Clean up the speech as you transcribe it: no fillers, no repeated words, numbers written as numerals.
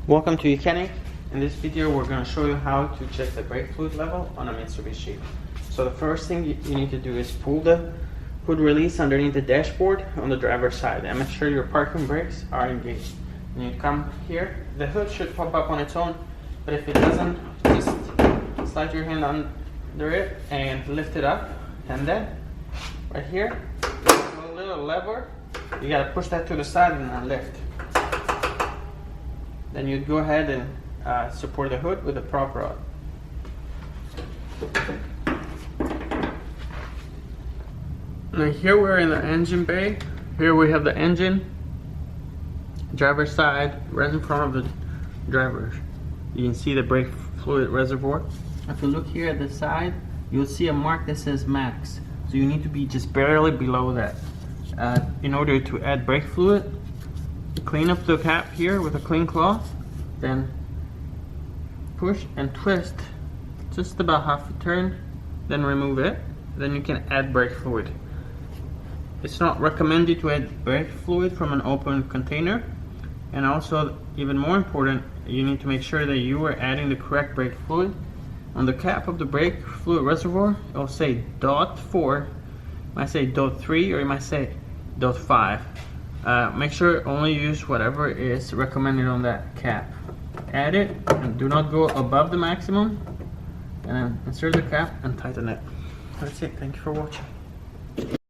Welcome to YOUCANIC. In this video we're going to show you how to check the brake fluid level on a Mitsubishi. So the first thing you need to do is pull the hood release underneath the dashboard on the driver's side and make sure your parking brakes are engaged. And you come here, the hood should pop up on its own, but if it doesn't, just slide your hand under it and lift it up, and then right here there's a little lever. You got to push that to the side and then lift. Then you'd go ahead and support the hood with a prop rod. Now here we're in the engine bay. Here we have the engine, driver's side, right in front of the driver. You can see the brake fluid reservoir. If you look here at the side, you'll see a mark that says max. So you need to be just barely below that. In order to add brake fluid, clean up the cap here with a clean cloth, then push and twist just about half a turn, then remove it, then you can add brake fluid. It's not recommended to add brake fluid from an open container, and also even more important, you need to make sure that you are adding the correct brake fluid. On the cap of the brake fluid reservoir, it'll say .4, it might say .3, or you might say .5. Make sure only use whatever is recommended on that cap. Add it and do not go above the maximum, and then insert the cap and tighten it. That's it. Thank you for watching.